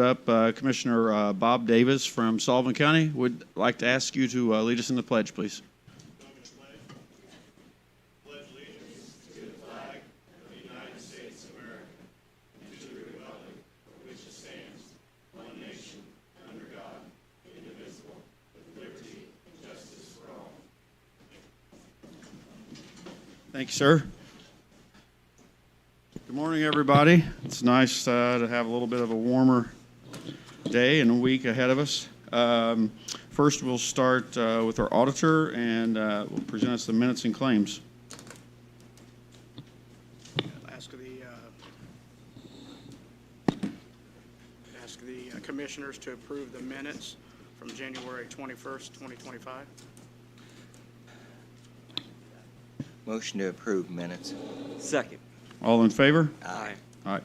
up Commissioner Bob Davis from Sullivan County. Would like to ask you to lead us in the pledge, please. Thank you, sir. Good morning, everybody. It's nice to have a little bit of a warmer day and a week ahead of us. First, we'll start with our auditor, and will present us the minutes and claims. Ask the commissioners to approve the minutes from January 21st, 2025. Motion to approve minutes. Second. All in favor? Aye. Aye.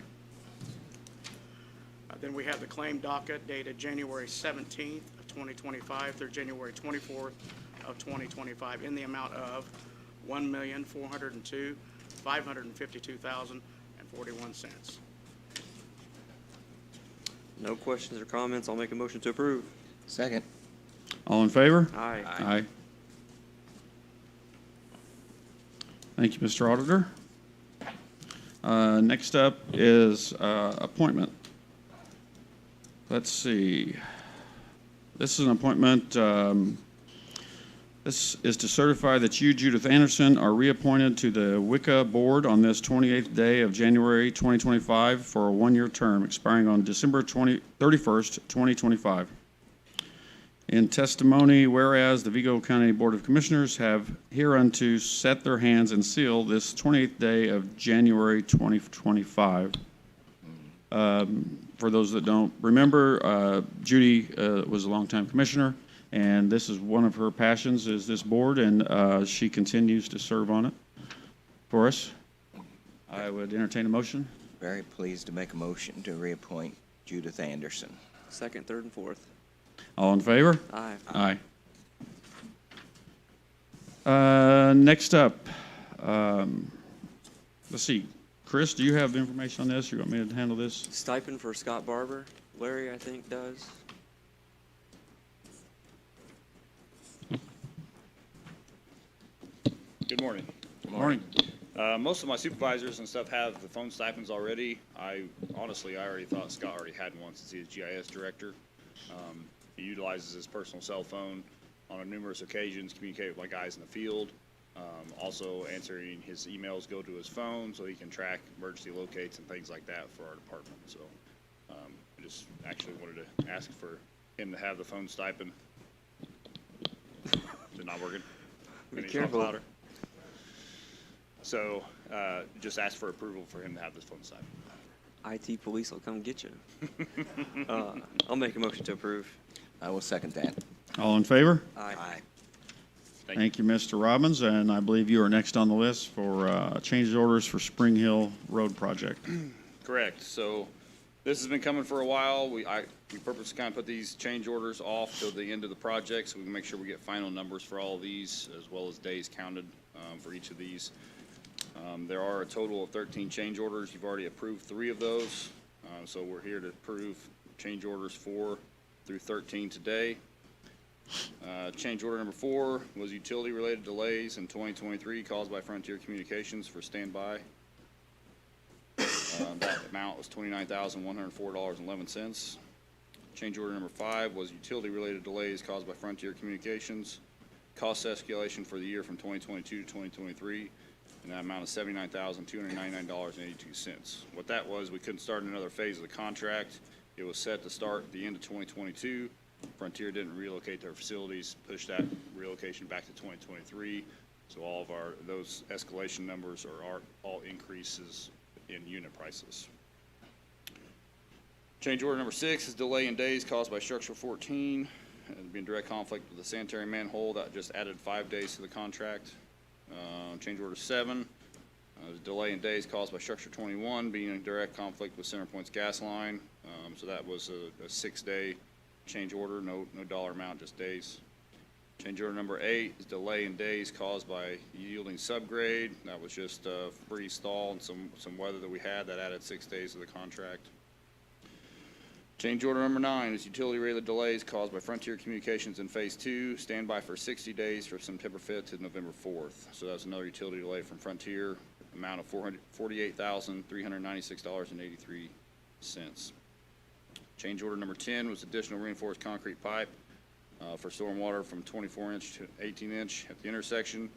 Then we have the claim docket dated January 17th of 2025 through January 24th of 2025 in the amount of $1,402,552,041. No questions or comments. I'll make a motion to approve. Second. All in favor? Aye. Aye. Thank you, Mr. Auditor. Next up is appointment. Let's see. This is an appointment. This is to certify that you, Judith Anderson, are reappointed to the WICA board on this 28th day of January 2025 for a one-year term expiring on December 31st, 2025. In testimony, whereas the Vigo County Board of Commissioners have hereunto set their hands and seal this 28th day of January 2025. For those that don't remember, Judy was a longtime commissioner, and this is one of her passions is this board, and she continues to serve on it for us. I would entertain a motion. Very pleased to make a motion to reappoint Judith Anderson. Second, third, and fourth. All in favor? Aye. Aye. Next up, let's see. Chris, do you have information on this? You want me to handle this? Stipend for Scott Barber. Larry, I think, does. Good morning. Good morning. Most of my supervisors and stuff have the phone stipends already. I already thought Scott already had one since he's GIS director. He utilizes his personal cell phone on numerous occasions, communicate with my guys in the field. Also answering his emails go to his phone so he can track emergency locates and things like that for our department. So I just actually wanted to ask for him to have the phone stipend. Is it not working? Be Can you talk careful. louder? So just ask for approval for him to have this phone stipend. IT police will come get you. I'll make a motion to approve. I will second that. All in favor? Aye. Thank you, Mr. Robbins, and I believe you are next on the list for change orders for Spring Hill Road project. Correct. So this has been coming for a while. We purposely kind of put these change orders off till the end of the project so we can make sure we get final numbers for all of these as well as days counted for each of these. There are a total of 13 change orders. You've already approved 3 of those. So we're here to approve change orders 4 through 13 today. Change order number 4 was utility-related delays in 2023 caused by Frontier Communications for standby. That amount was $29,104.11. Change order number 5 was utility-related delays caused by Frontier Communications. Cost escalation for the year from 2022 to 2023, and that amount is $79,299.82. What that was, we couldn't start another phase of the contract. It was set to start at the end of 2022. Frontier didn't relocate their facilities, pushed that relocation back to 2023. So all of those escalation numbers are all increases in unit prices. Change order number 6 is delay in days caused by structure 14. It'd be in direct conflict with the sanitary manhole that just added 5 days to the contract. Change order 7 is delay in days caused by structure 21 being in direct conflict with Center Point's gas line. So that was a 6-day change order, no dollar amount, just days. Change order number 8 is delay in days caused by yielding subgrade. That was just a freeze thaw and some weather that we had that added 6 days to the contract. Change order number 9 is utility-related delays caused by Frontier Communications in Phase 2, standby for 60 days from September 5th to November 4th. So that's another utility delay from Frontier, amount of $48,396.83. Change order number 10 was additional reinforced concrete pipe for stormwater from 24-inch to 18-inch at the intersection.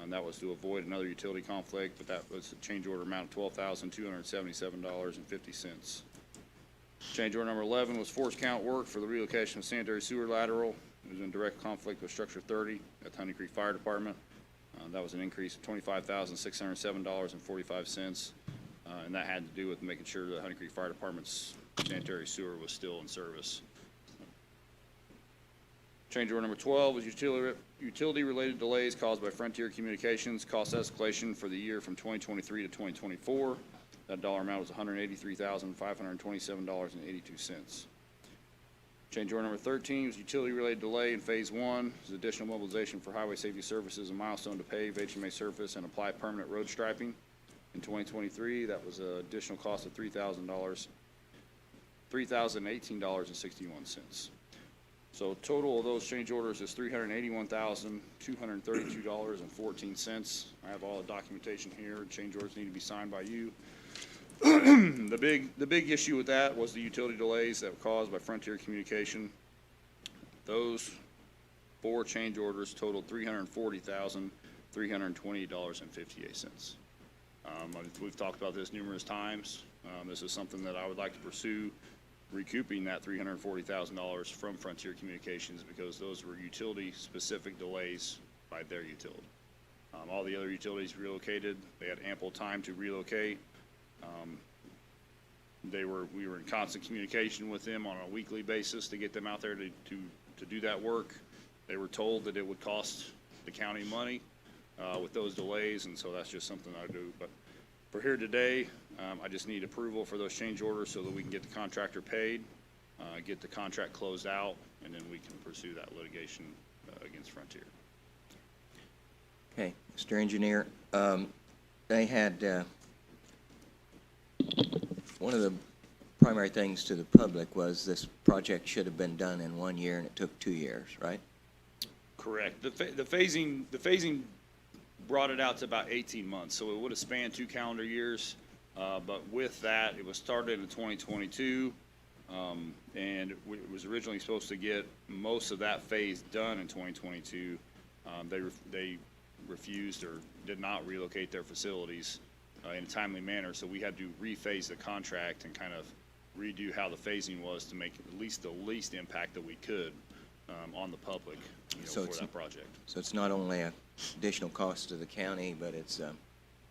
That was to avoid another utility conflict, but that was a change order amount of $12,277.50. Change order number 11 was force count work for the relocation of sanitary sewer lateral. It was in direct conflict with Structure 30 at the Honey Creek Fire Department. That was an increase of $25,607.45, and that had to do with making sure the Honey Creek Fire Department's sanitary sewer was still in service. Change order number 12 was utility-related delays caused by Frontier Communications, cost escalation for the year from 2023 to 2024. That dollar amount was $183,527.82. Change order number 13 was utility-related delay in Phase 1. This is additional mobilization for Highway Safety Services, a milestone to pave HMA surface and apply permanent road striping. In 2023, that was an additional cost of $3,018.61. So total of those change orders is $381,232.14. I have all the documentation here. Change orders need to be signed by you. The big issue with that was the utility delays that were caused by Frontier Communication. Those 4 change orders totaled $340,328.58. We've talked about this numerous times. This is something that I would like to pursue, recouping that $340,000 from Frontier Communications, because those were utility-specific delays by their utility. All the other utilities relocated. They had ample time to relocate. We were in constant communication with them on a weekly basis to get them out there to do that work. They were told that it would cost the county money with those delays, and so that's just something I do. But for here today, I just need approval for those change orders so that we can get the contractor paid, get the contract closed out, and then we can pursue that litigation against Frontier. Okay, Mr. Engineer, they had, one of the primary things to the public was this project should have been done in 1 year, and it took 2 years, right? Correct. The phasing brought it out to about 18 months, so it would have spanned 2 calendar years. But with that, it was started in 2022, and it was originally supposed to get most of that phase done in 2022. They refused or did not relocate their facilities in a timely manner, so we had to rephase the contract and kind of redo how the phasing was to make at least the least impact that we could on the public, for that project. So it's not only an additional cost to the county, but it's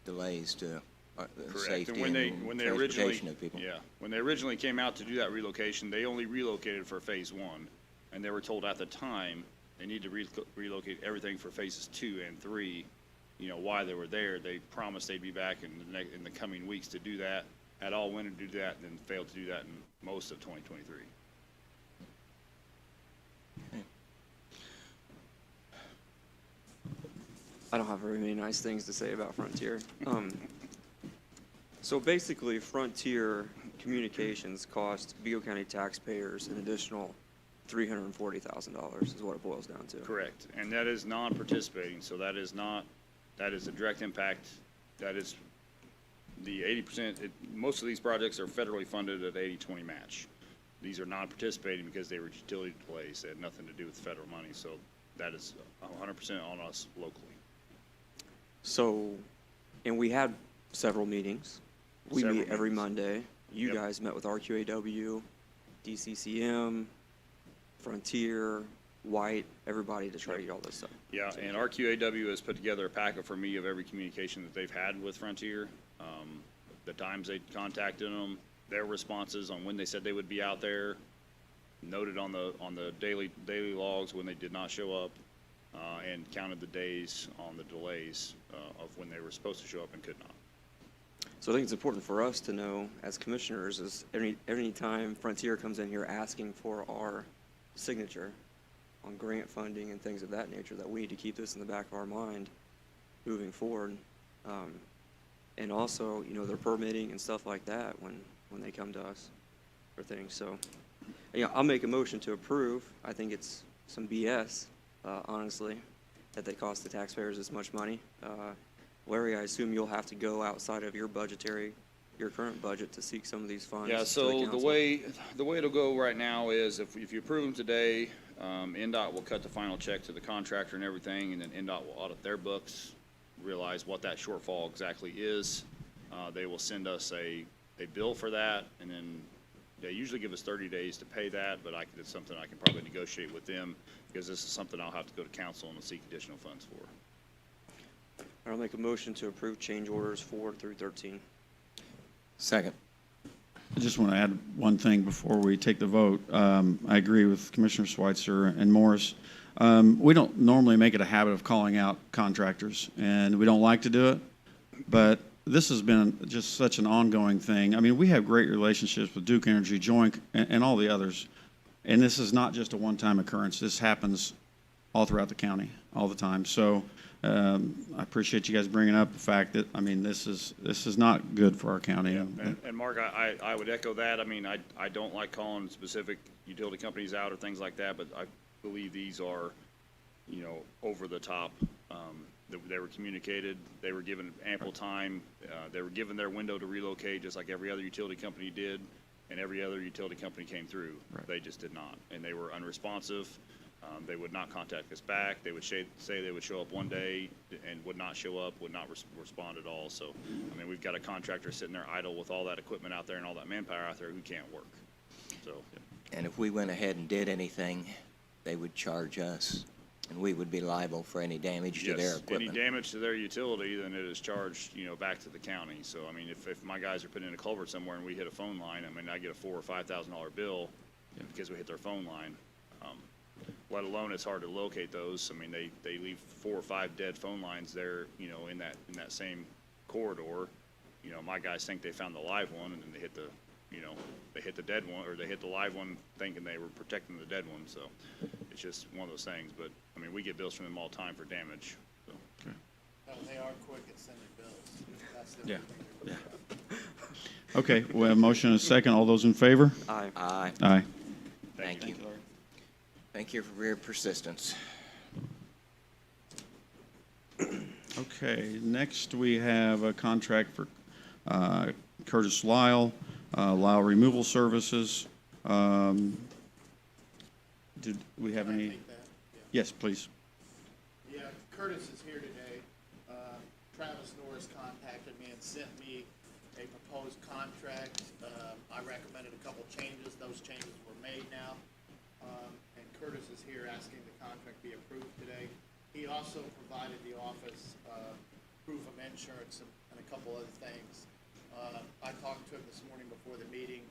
delays to the Correct. safety And and transportation of people. Yeah, when they originally came out to do that relocation, they only relocated for Phase 1, and they were told at the time they need to relocate everything for Phases 2 and 3. While they were there, they promised they'd be back in the coming weeks to do that. Had all winter to do that, and then failed to do that in most of 2023. Okay. I don't have very many nice things to say about Frontier. So basically, Frontier Communications cost Beagle County taxpayers an additional $340,000 is what it boils down to. Correct, and that is non-participating, so that is a direct impact. That is the 80%. Most of these projects are federally funded at 80-20 match. These are non-participating because they were utility delays. They had nothing to do with federal money, so that is 100% on us locally. So, and we had several meetings. We Several meet every meetings. Monday. You Yep. guys met with RQAW, DCCM, Frontier, White, everybody to try to get all this stuff. Yeah, and RQAW has put together a packet for me of every communication that they've had with Frontier, the times they contacted them, their responses on when they said they would be out there, noted on the daily logs when they did not show up, and counted the days on the delays of when they were supposed to show up and could not. So I think it's important for us to know as commissioners is any time Frontier comes in here asking for our signature on grant funding and things of that nature, that we need to keep this in the back of our mind moving forward. And also, they're permitting and stuff like that when they come to us. for things. So, yeah, I'll make a motion to approve. I think it's some BS, honestly, that they cost the taxpayers this much money. Larry, I assume you'll have to go outside of your current budget to seek some of these funds. Yeah, to so the council. way it'll go right now is if you approve them today, NDOT will cut the final check to the contractor and everything, and then NDOT will audit their books, realize what that shortfall exactly is. They will send us a bill for that, and then they usually give us 30 days to pay that, but it's something I can probably negotiate with them, because this is something I'll have to go to council and seek additional funds for. I'll make a motion to approve change orders 4 through 13. Second. I just want to add one thing before we take the vote. I agree with Commissioner Schweitzer and Morris. We don't normally make it a habit of calling out contractors, and we don't like to do it, but this has been just such an ongoing thing. I mean, we have great relationships with Duke Energy, Joint, and all the others, and this is not just a one-time occurrence. This happens all throughout the county, all the time. So I appreciate you guys bringing up the fact that, I mean, this is not good for our county. And Mark, I would echo that. I mean, I don't like calling specific utility companies out or things like that, but I believe these are, over the top. They were communicated, they were given ample time, they were given their window to relocate, just like every other utility company did, and every other utility company came through. Right. They just did not, and they were unresponsive. They would not contact us back. They would say they would show up one day and would not show up, would not respond at all. So, I mean, we've got a contractor sitting there idle with all that equipment out there and all that manpower out there who can't work. So. And if we went ahead and did anything, they would charge us, and we would be liable for any damage to their Yes, equipment. any damage to their utility, then it is charged, back to the county. So, I mean, if my guys are putting in a culvert somewhere and we hit a phone line, I mean, I get a $4,000 or $5,000 bill because we hit their phone line. Let alone it's hard to locate those. I mean, they leave 4 or 5 dead phone lines there, in that same corridor. My guys think they found the live one, and then they hit the dead one, or they hit the live one thinking they were protecting the dead one. So it's just one of those things. But I mean, we get bills from them all the time for damage. So. They are quick at sending bills. That's the Yeah. only thing. Yeah. Okay, we have a motion and a second. All those in favor? Aye. Aye. Aye. Thank you. Thank you for your persistence. Okay, next we have a contract for Curtis Lyle, Lyle Removal Services. Did we have Can I any? take that? Yeah. Yes, please. Yeah, Curtis is here today. Travis Norris contacted me and sent me a proposed contract. I recommended a couple changes. Those changes were made now. And Curtis is here asking the contract be approved today. He also provided the office proof of insurance and a couple other things. I talked to him this morning before the meeting,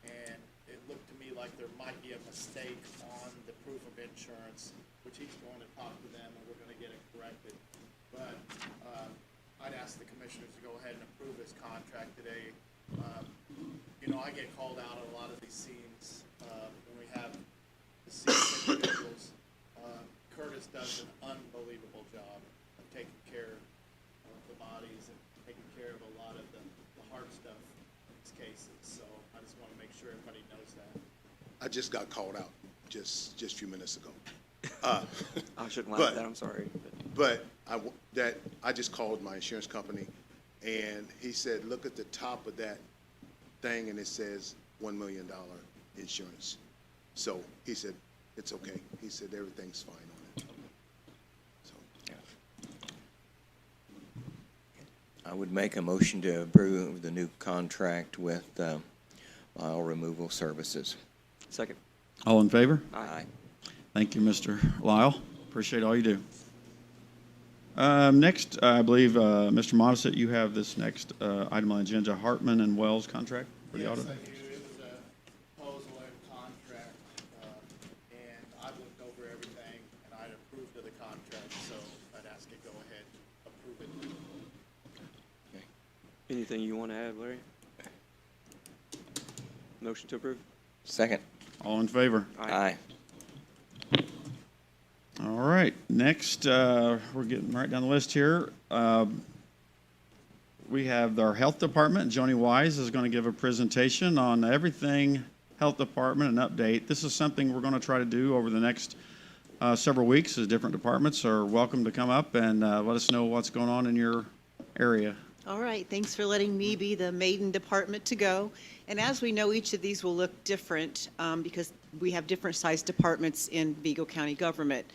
and it looked to me like there might be a mistake on the proof of insurance, which he's going to talk to them, and we're going to get it corrected. But I'd ask the commissioners to go ahead and approve his contract today. I get called out on a lot of these scenes when we have the scene individuals. Curtis does an unbelievable job of taking care of the bodies and taking care of a lot of the hard stuff in these cases. So I just want to make sure everybody knows that. I just got called out just a few minutes ago. I shouldn't laugh at that, I'm sorry. But I just called my insurance company, and he said, look at the top of that thing, and it says $1 million insurance. So he said, it's okay. He said, everything's fine on it. So, I would make a motion to approve the new contract with Lyle Removal Services. Second. All in favor? Aye. Thank you, Mr. Lyle. Appreciate all you do. Next, I believe, Mr. Modisett, you have this next item on the agenda, Hartman and Wells contract for the audit. Yes, I do. It was a proposal and contract, and I've looked over everything, and I'd approved of the contract, so I'd ask you to go ahead and approve it. Anything you want to add, Larry? Motion to approve? Second. All in favor? Aye. All right, next, we're getting right down the list here. We have our health department. Joni Wise is going to give a presentation on everything Health Department an update. This is something we're going to try to do over the next several weeks, as different departments are welcome to come up and let us know what's going on in your area. All right, thanks for letting me be the maiden department to go. And as we know, each of these will look different because we have different sized departments in Vigo County government.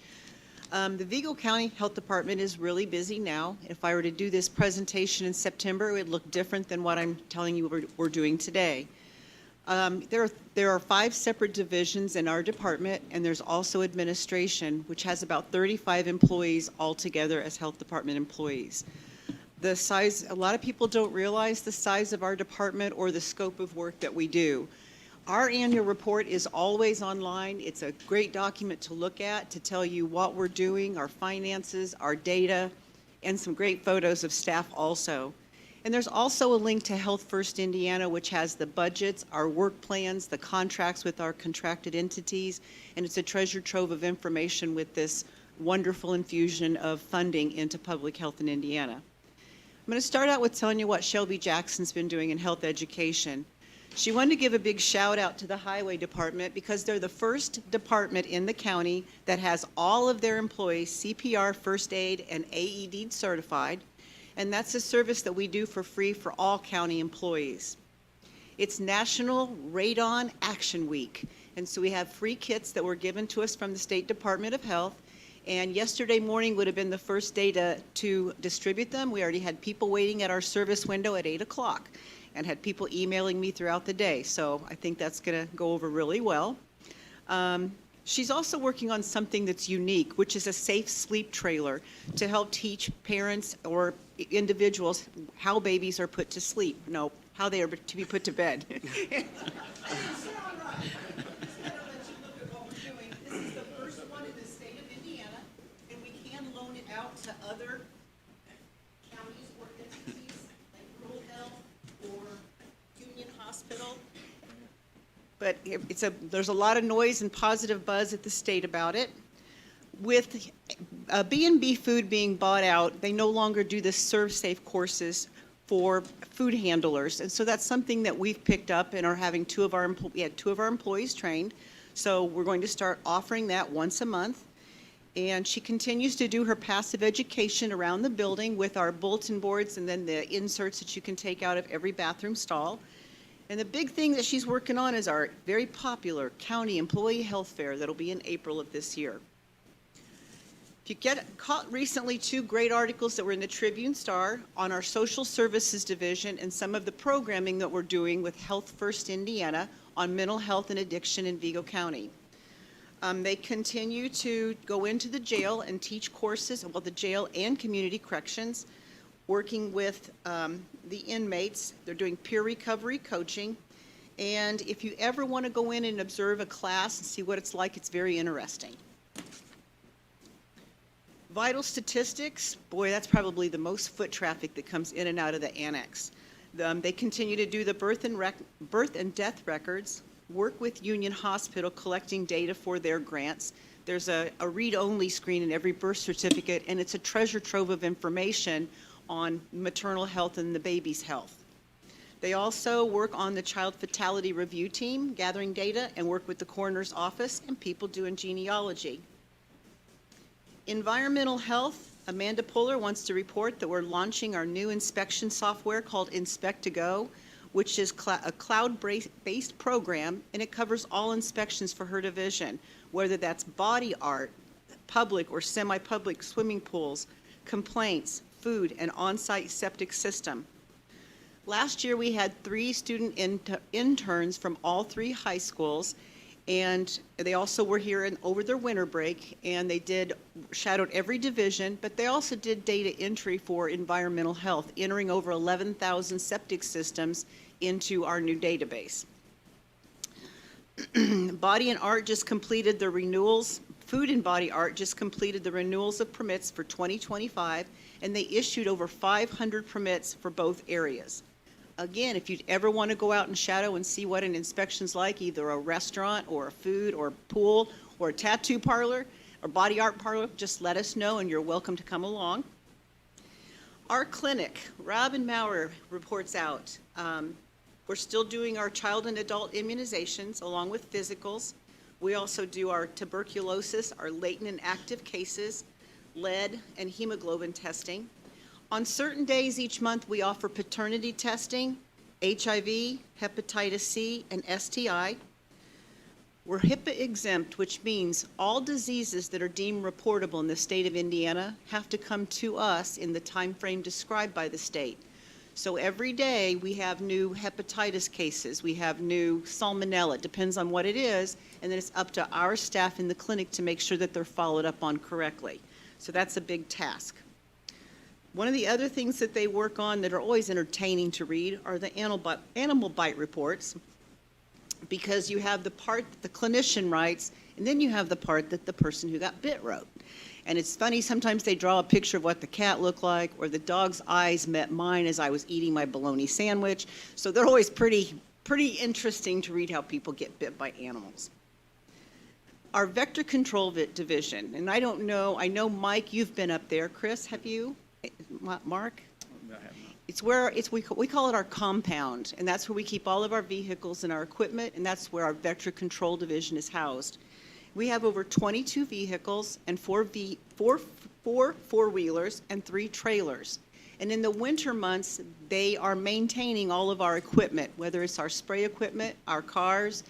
The Vigo County Health Department is really busy now. If I were to do this presentation in September, it would look different than what I'm telling you we're doing today. There are 5 separate divisions in our department, and there's also administration, which has about 35 employees altogether as health department employees. The size, a lot of people don't realize the size of our department or the scope of work that we do. Our annual report is always online. It's a great document to look at to tell you what we're doing, our finances, our data, and some great photos of staff also. And there's also a link to Health First Indiana, which has the budgets, our work plans, the contracts with our contracted entities, and it's a treasure trove of information with this wonderful infusion of funding into public health in Indiana. I'm going to start out with telling you what Shelby Jackson's been doing in health education. She wanted to give a big shout out to the Highway Department because they're the first department in the county that has all of their employees CPR, first aid, and AED certified. And that's a service that we do for free for all county employees. It's National Radon Action Week. And so we have free kits that were given to us from the State Department of Health. And yesterday morning would have been the first day to distribute them. We already had people waiting at our service window at 8 o'clock and had people emailing me throughout the day. So I think that's going to go over really well. She's also working on something that's unique, which is a safe sleep trailer to help teach parents or individuals how babies are put to sleep. No, how they are to be put to bed. To other counties or entities like Rural Health or Union Hospital. But there's a lot of noise and positive buzz at the state about it. With B&B Food being bought out, they no longer do the Serve Safe courses for food handlers. And so that's something that we've picked up and are having we had 2 of our employees trained. So we're going to start offering that once a month. And she continues to do her passive education around the building with our bulletin boards and then the inserts that you can take out of every bathroom stall. And the big thing that she's working on is our very popular county employee health fair that'll be in April of this year. If you caught recently 2 great articles that were in the Tribune Star on our social services division and some of the programming that we're doing with Health First Indiana on mental health and addiction in Vigo County. They continue to go into the jail and teach courses, well, the jail and community corrections, working with the inmates. They're doing peer recovery coaching. And if you ever want to go in and observe a class and see what it's like, it's very interesting. Vital statistics, boy, that's probably the most foot traffic that comes in and out of the annex. They continue to do the birth and death records, work with Union Hospital collecting data for their grants. There's a read-only screen in every birth certificate, and it's a treasure trove of information on maternal health and the baby's health. They also work on the child fatality review team, gathering data, and work with the coroner's office and people doing genealogy. Environmental health, Amanda Puller wants to report that we're launching our new inspection software called Inspect2Go, which is a cloud-based program, and it covers all inspections for her division, whether that's body art, public or semi-public swimming pools, complaints, food, and on-site septic system. Last year, we had 3 student interns from all 3 high schools, and they also were here over their winter break, and they shadowed every division, but they also did data entry for environmental health, entering over 11,000 septic systems into our new database. Body and Art just completed the renewals. Food and Body Art just completed the renewals of permits for 2025, and they issued over 500 permits for both areas. Again, if you'd ever want to go out and shadow and see what an inspection's like, either a restaurant or a food or pool or a tattoo parlor or body art parlor, just let us know and you're welcome to come along. Our clinic, Robin Maurer reports out. We're still doing our child and adult immunizations along with physicals. We also do our tuberculosis, our latent and active cases, lead, and hemoglobin testing. On certain days each month, we offer paternity testing, HIV, hepatitis C, and STI. We're HIPAA exempt, which means all diseases that are deemed reportable in the state of Indiana have to come to us in the time frame described by the state. So every day, we have new hepatitis cases, we have new salmonella, it depends on what it is, and then it's up to our staff in the clinic to make sure that they're followed up on correctly. So that's a big task. One of the other things that they work on that are always entertaining to read are the animal bite reports, because you have the part that the clinician writes, and then you have the part that the person who got bit wrote. And it's funny, sometimes they draw a picture of what the cat looked like, or the dog's eyes met mine as I was eating my bologna sandwich. So they're always pretty interesting to read how people get bit by animals. Our vector control division, and I don't know, I know, Mike, you've been up there. Chris, have you? Mark? It's where, we call it our compound, and that's where we keep all of our vehicles and our equipment, and that's where our vector control division is housed. We have over 22 vehicles and four four-wheelers and 3 trailers. And in the winter months, they are maintaining all of our equipment, whether it's our spray equipment, our cars.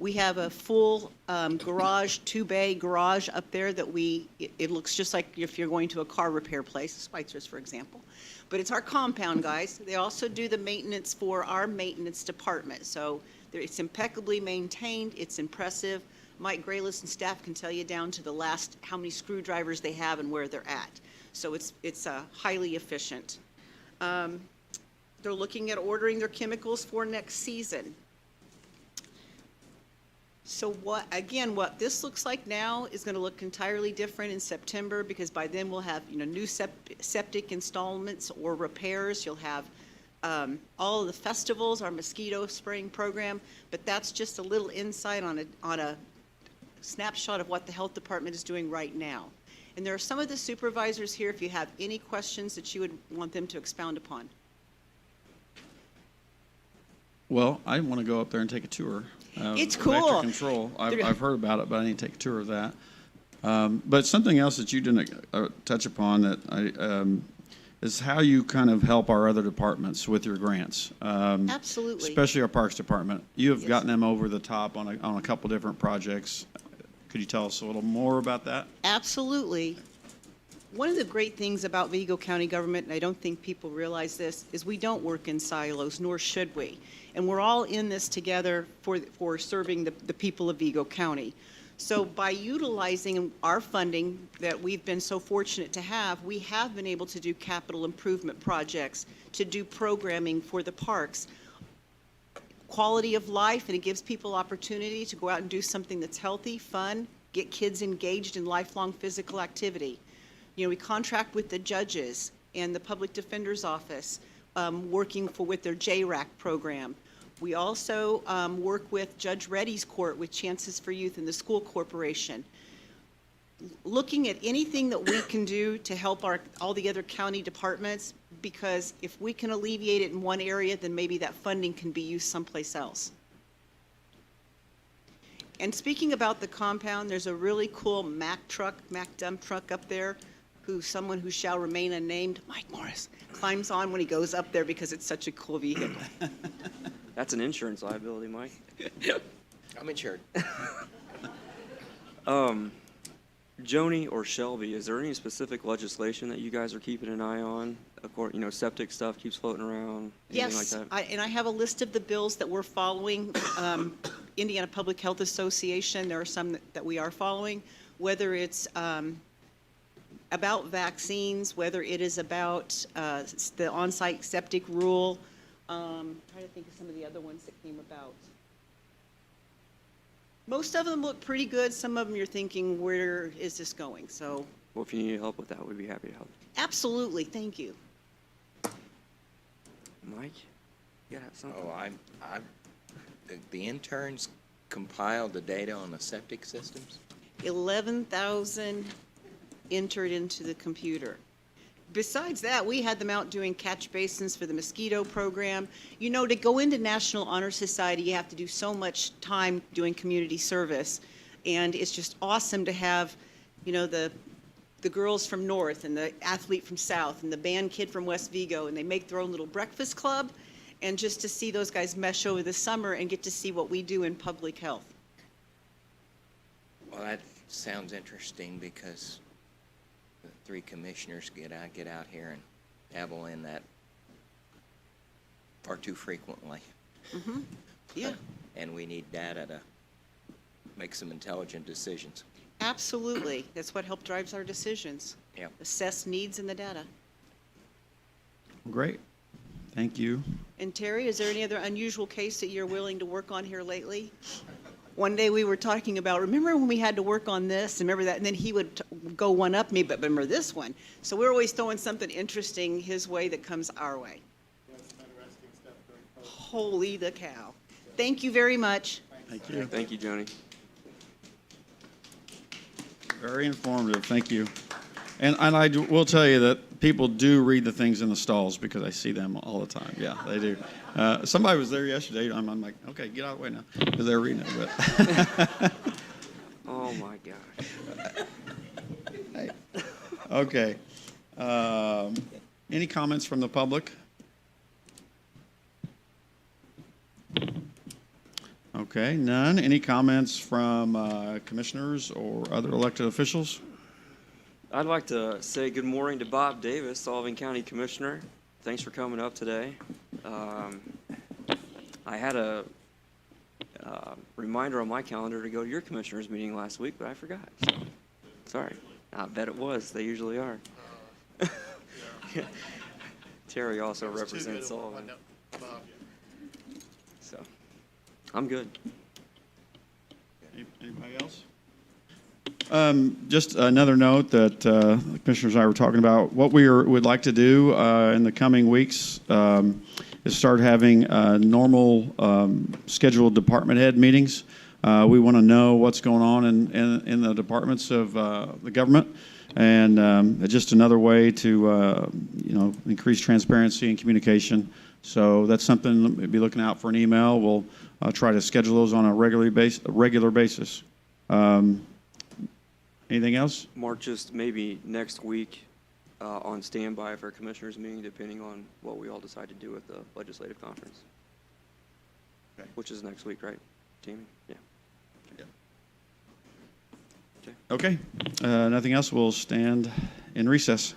We have a full garage, 2-bay garage up there that it looks just like if you're going to a car repair place, Spicer's, for example. But it's our compound, guys. They also do the maintenance for our maintenance department. So it's impeccably maintained. It's impressive. Mike Graylis and staff can tell you down to the last how many screwdrivers they have and where they're at. So it's highly efficient. They're looking at ordering their chemicals for next season. So what this looks like now is going to look entirely different in September, because by then we'll have new septic installments or repairs. You'll have all of the festivals, our mosquito spraying program, but that's just a little insight on a snapshot of what the health department is doing right now. And there are some of the supervisors here if you have any questions that you would want them to expound upon. Well, I want to go up there and take a tour. It's Vector cool. Control. I've heard about it, but I need to take a tour of that. But something else that you didn't touch upon that is how you kind of help our other departments with your grants. Absolutely. Especially our Parks Department. You have Yes. gotten them over the top on a couple different projects. Could you tell us a little more about that? Absolutely. One of the great things about Vigo County government, and I don't think people realize this, is we don't work in silos, nor should we. And we're all in this together for serving the people of Vigo County. So by utilizing our funding that we've been so fortunate to have, we have been able to do capital improvement projects, to do programming for the parks. Quality of life, and it gives people opportunity to go out and do something that's healthy, fun, get kids engaged in lifelong physical activity. We contract with the judges and the public defender's office, working with their JRAC program. We also work with Judge Reddy's court with Chances for Youth and the school corporation. Looking at anything that we can do to help all the other county departments, because if we can alleviate it in one area, then maybe that funding can be used someplace else. And speaking about the compound, there's a really cool Mack dump truck up there, someone who shall remain unnamed, Mike Morris, climbs on when he goes up there because it's such a cool vehicle. That's an insurance liability, Mike. I'm insured. Joni or Shelby, is there any specific legislation that you guys are keeping an eye on? Septic stuff keeps floating around, anything like Yes, that? I have a list of the bills that we're following. Indiana Public Health Association, there are some that we are following, whether it's about vaccines, whether it is about the on-site septic rule. Trying to think of some of the other ones that came about. Most of them look pretty good. Some of them you're thinking, where is this going? So, Well, if you need help with that, we'd be happy to help. absolutely, thank you. Mike, you got something? Oh, the interns compiled the data on the septic systems? 11,000 entered into the computer. besides that, we had them out doing catch basins for the mosquito program. You know, to go into National Honor Society, you have to do so much time doing community service. And it's just awesome to have, you know, the girls from North and the athlete from South and the band kid from West Vigo, and they make their own little breakfast club. And just to see those guys mesh over the summer and get to see what we do in public health. Well, that sounds interesting because the three commissioners get out here and dabble in that far too frequently. Yeah, And we need data to make some intelligent decisions. absolutely. That's what help drives our decisions. Yep. Assess needs in the data. Great. Thank you. And Terry, is there any other unusual case that you're willing to work on here lately? One day we were talking about, remember when we had to work on this, and remember that, and then he would go one up me, but remember this one. So we're always throwing something interesting his way that comes our way. Holy the cow. Thank you very much. Thank you. Thank you, Joni. Very informative. Thank you. And will tell you that people do read the things in the stalls because I see them all the time. Yeah, they do. Somebody was there yesterday. I'm like, okay, get out of the way now, because they're reading it. But Oh, my gosh. hey. Okay. Any comments from the public? Okay, none. Any comments from commissioners or other elected officials? I'd like to say good morning to Bob Davis, Sullivan County Commissioner. Thanks for coming up today. I had a reminder on my calendar to go to your commissioners meeting last week, but I forgot. So, sorry. I bet it was. They usually are. Terry also represents Sullivan. So, I'm good. Anybody else? Just another note that the commissioners and I were talking about. What would like to do in the coming weeks is start having normal scheduled department head meetings. We want to know what's going on in the departments of the government, and just another way to increase transparency and communication. So that's something to be looking out for an email. We'll try to schedule those on a regular basis. Anything else? Mark, just maybe next week on standby for a commissioners meeting, depending on what we all decide to do at the legislative conference. Okay. Which is next week, right, Tammy? Yeah. Okay. Nothing else. We'll stand in recess.